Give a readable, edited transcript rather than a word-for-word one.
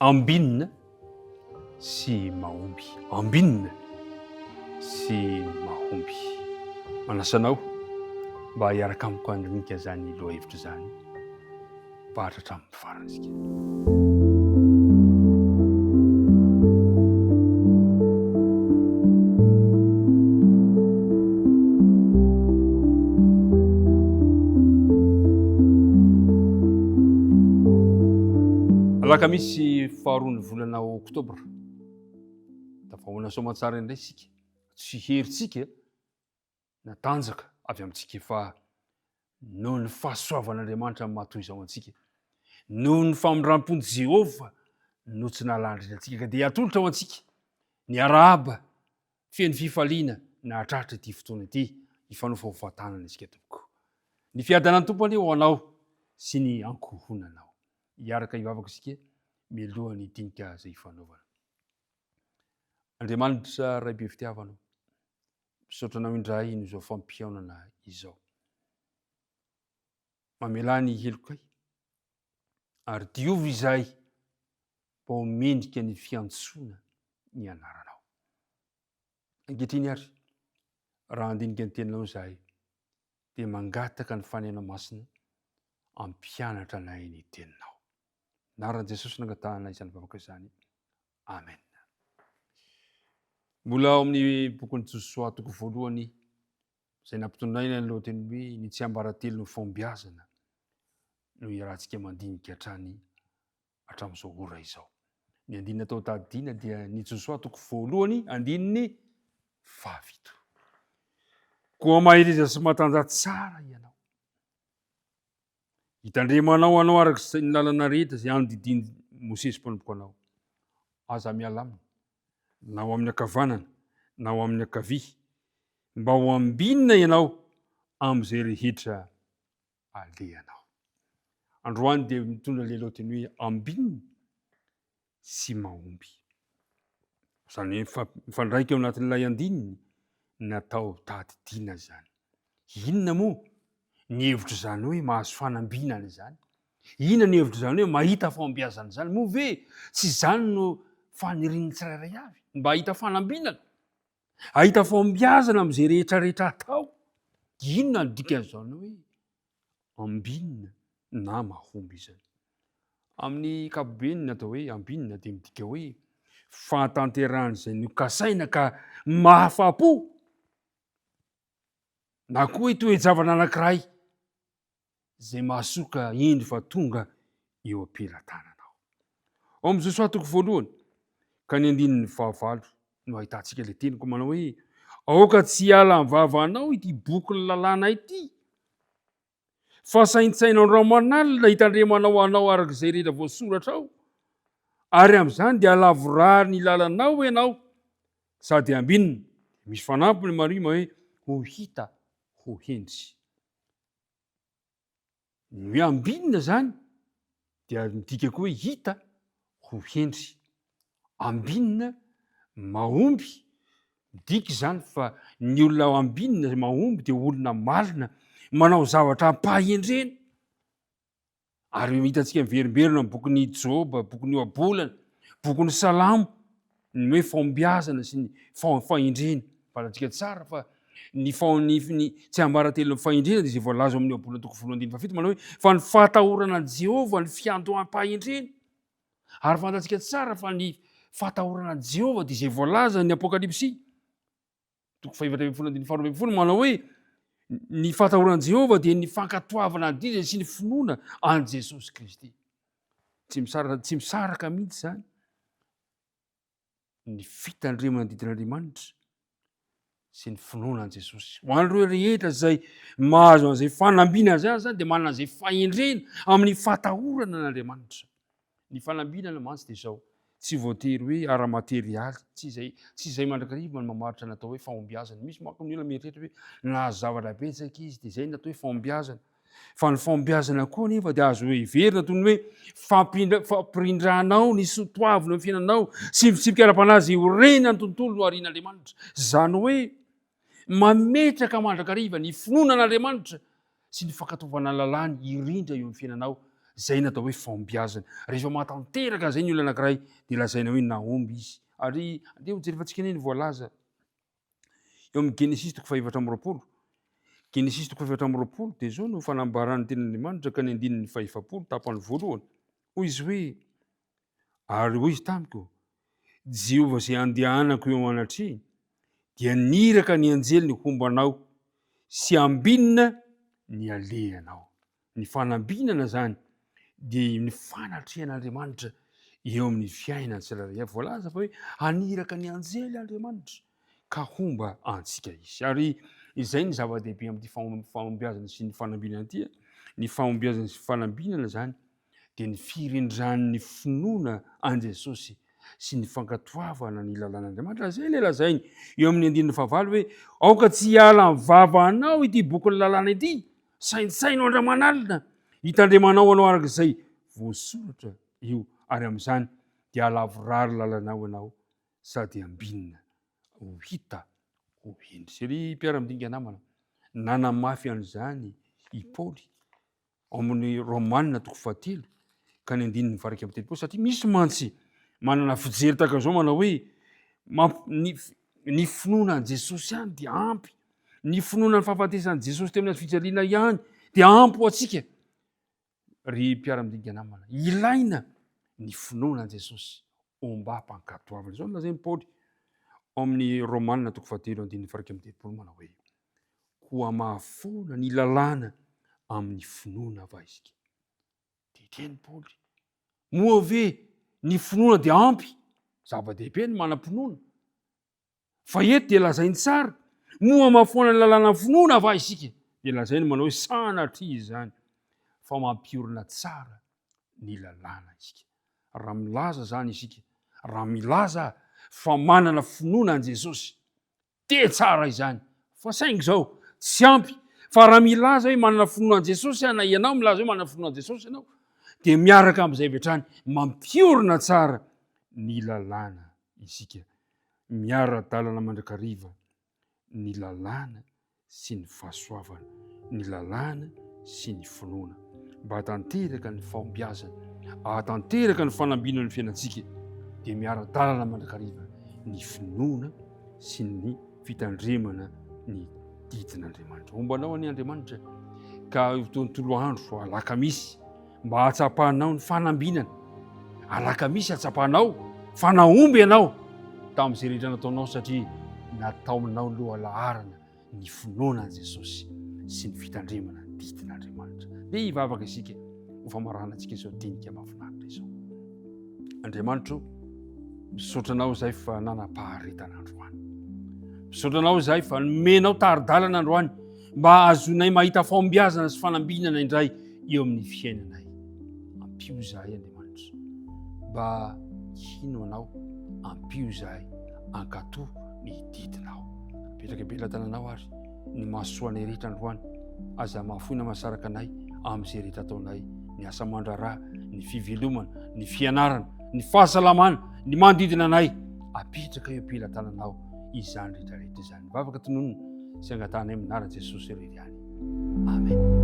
ambinina sy mahomby, ambinina sy mahomby. Manasanao mba hiaraka amiko andrinika zany lohahevitra zany bahatra hatramin'ny farany isika. Alakamisy faharoa ny volana oktobra, tafahoana soamantsara indray isika, tsy herintsika natanjaka avy amintsika fa noho ny fahasoavan'Andriamanitra amin'ny matoy izao antsika, noho ny famindram-pony Jehova no tsy nalandrina antsika ka dia atolotra ao antsika ny arahaba feno fifaliana na hatratra ity fotoana ity hifanofa ho fahatanana isika tompoko. Ny fiadanany tompony ho anao sy ny ankohonanao. Hiaraka hivavaka isika mialoha ny dinika izay hifanaovana. Andriamanitra ray be fitiavanao, misaotra anao indray no izao fampihaonana izao. Mamela ny helokay ary diovy izay mba ho mendrika ny fiantsoana ny anaranao. Ankehitriny ary raha andinika ny teninao izahay dia mangataka ny fanehana masina ampianatra anay ny teninao. Anaran'i Jesosy nangatahana izany vavaka izany. Amen. Mbola ao amin'ny bokin'ny Josoa toko voalohany izay nampitondraina ny lohateny hoe ny tsiambaratelo ny fombiazana no iarahantsika mandinika hatramin'izao ora izao. Ny andinina tao tadidiana dia ny Josoa toko voalohany andininy 7. Koa mahiriza sy matanja tsara ianao. Hitandremanao anao araka ny lalana rehetra izay anodidiny Mosesy mpanompoka anao. Aza miala aminy, na ho amin'ny ankavanana, na ho amin'ny ankavia, mba ho ambinina ianao amin'izay rehetra alehanao. Androany dia mitondra ilay lohateny hoe ambinina sy mahomby. Izany hoe mifandraika eo anatin'ilay andininy natao tadidiana zany. Inona moa ny hevitra zany hoe mahazo fanambinana zany? Inona ny hevitra zany hoe mahita fombiazana zany? Moa ve tsy zany no fanirian'ny tsirairay avy? Mba ahita fanambinana, ahita fombiazana amin'izay rehetrarehetra atao. Inona ny dikan'izany hoe ambinina na mahomby izany? Amin'ny ankapobeny natao hoe ambinina dia midika hoe fahatanteran'izay nokasaina ka mahafapo, na koa hoe toe-javana anankiray izay mahasoka endry fa tonga eo am-pelantananao. Ao amin'ny Josoa toko voalohany ka ny andininy 9 no ahitantsika ilay teniko manao hoe aoka tsy hiala amin'ny vavanao ity boky ny lalàna ity, fa saintsaina andro aman'alina hitandremanao anao araka izay rehetra voasoratra ao, ary amin'izany dia alavorary ny lalanao ianao sady ambinina. Misy fanampiny marima hoe ho hita ho hendry. Ny hoe ambinina zany dia midika koa hoe hita ho hendry. Ambinina mahomby, midika zany fa ny olona ambinina mahomby dia olona malina, manao zavatra ampahendrena. Ary hitantsika miverimberina amin'ny bokin'ny Joba, bokin'ny Oabolana, bokin'ny Salamo, ny hoe fombiazana sy ny fahendrena. Fantatsika tsara fa ny tsiambaratelo ny fahendrena dia izay voalaza amin'ny Oabolana toko 1:7 manao hoe fa ny fahatahorana an Jehova ny fiandoham-pahendrena. Ary fantatsika tsara fa ny fahatahorana an Jehova dia izay voalaza ny Apokalipsy toko 4:12 manao hoe ny fatahoran'i Jehova dia ny fankatoavana ny didiny sy ny finoana an Jesosy Kristy. Tsy misaraka mihitsy zany ny fitandremana didin'Andriamanitra sy ny finoana an Jesosy. Ho an'ireo rehetra izay mahazo an'izay fanambinana zany dia manana an'izay fahendrena amin'ny fatahorana an'Andriamanitra. Ny fanambinana mantsy dia izao, tsy voatery hoe ara-materialy, tsy izay mandrakariva no mamaritra natao hoe fahombiazana. Misy manko ny olona mieritreritra hoe nahazo zavatra betsaka izy dia izay natao hoe fahombiazana. Fa ny fahombiazana koa nefa dia azo heverina toy ny hoe fampirindranao ny soatoavina amin'ny fiainanao sy mitsipika ara-panazy ho rena ny tontolo no arian'Andriamanitra. Zany hoe mametraka mandrakariva ny finoana an'Andriamanitra sy ny fankatovana lalàny hirindra eo amin'ny fiainanao zay natao hoe fahombiazana. Rehefa mahatanteraka zay ny olona anankiray de lazaina hoe nahomby izy. Ary andeha ho jerefantsika ny voalaza eo amin'ny Genesis 4:20. Genesis 4:20 de zao no fanambarany tenin'Andriamanitra ka ny andininy 7 tapany voalohany. Hoy izy hoe, ary hoy izy tamiko, Jehovah zay andehanako eo anatria dia niraka ny anjely ny hombanao sy ambinina ny alehanao. Ny fanambinana zany dia ny fanatrihan'Andriamanitra eo amin'ny fiainana tsirairay. Voalaza fa hoe aniraka ny anjely Andriamanitra ka homba antsika izy. Ary izay ny zava-dehibe amin'ity fahombiazana sy ny fanambinana ity. Ny fahombiazana sy fanambinana zany dia ny firindran'ny finoana an Jesosy sy ny fankatoavana ny lalàn'Andriamanitra. Zay le lazainy eo amin'ny 9 hoe aoka tsy hiala ny vavanao ity bokin'ny lalàna ity, saintsainao andra-manalina, hitandremanao anao arak'izay voasoratra io, ary amin'izany dia halavorary lalànao ianao sady ambinina ho hita ho hendry. Sery mpiara-midinika namana, nanamafy an'izany i Paoly ao amin'ny Romanina 3 ka ny 9:30, satria misy mantsy manana fijery tahaka zao manao hoe ny finoana an Jesosy ihany dia ampy, ny finoana ny fahafatesan'i Jesosy teo amin'ny fijaliana ihany dia ampy ho atsika. Ry mpiara-midinika namana, ilaina ny finoana an Jesosy ombam-pankatoavana. Zao no lazainy Paoly ao amin'ny Romanina 3:30 manao hoe koa mahafoana ny lalàna amin'ny finoana va isika. De teny Paoly, moa ve ny finoana dia ampy? Zava-dehibe ny manam-pinoana. Fa eto dia lazainy tsara, moa mahafoana ny lalàna amin'ny finoana va isika? De lazainy manao hoe sanatria izany fa mampiorina tsara ny lalàna isika. Raha milaza zany isika, raha milaza fa manana finoana an Jesosy, de tsara izany. Fa saingy zao tsy ampy. Fa raha milaza hoe manana finoana an Jesosy ianao, milaza hoe manana finoana an Jesosy ianao, de miaraka amin'izay vetrany mampiorina tsara ny lalàna isika, miara-dalana mandrakariva ny lalàna sy ny fahasoavana, ny lalàna sy ny finoana, mba hatanteraka ny fahombiazana, hatanteraka ny fanambinana ny fiainantsika, dia miara-dalana mandrakariva ny finoana sy ny fitandremana ny didin'Andriamanitra. Ombanao any Andriamanitra ka tontolo andro alakamisy mba hatsapahanao ny fanambinana. Alakamisy hatsapahanao fa nahomby ianao tamin'izay rehetra nataonao, satria nataonao lohalaharana ny finoana an Jesosy sy ny fitandremana ny didin'Andriamanitra. Dia hivavaka isika ho famarana antsika izao dinika mahafinaritra izao. Andriamanitra, misaotra anao izay fa nanam-paharetana androany. Misaotra anao izay fa nomenao tari-dalana androany mba azonay mahita fahombiazana sy fanambinana indray eo amin'ny fiainanay. Ampio izahay Andriamanitra, mba hino anao, ampio izahay ankatoa ny didinao. Petraka be latananao ary ny mahasoanay rehetra androany, aza mahafoina mahasaraka anay amin'izay rehetra ataonay, ny asa mandrarà, ny fivelomana, ny fianarana, ny fahasalamana, ny manodidina anay. Apetraka eo am-pelatananao izany rehetrarehetra izany. Vavaka tononona sy angatanay amin'ny anaran'i Jesosy irery ihany. Amen.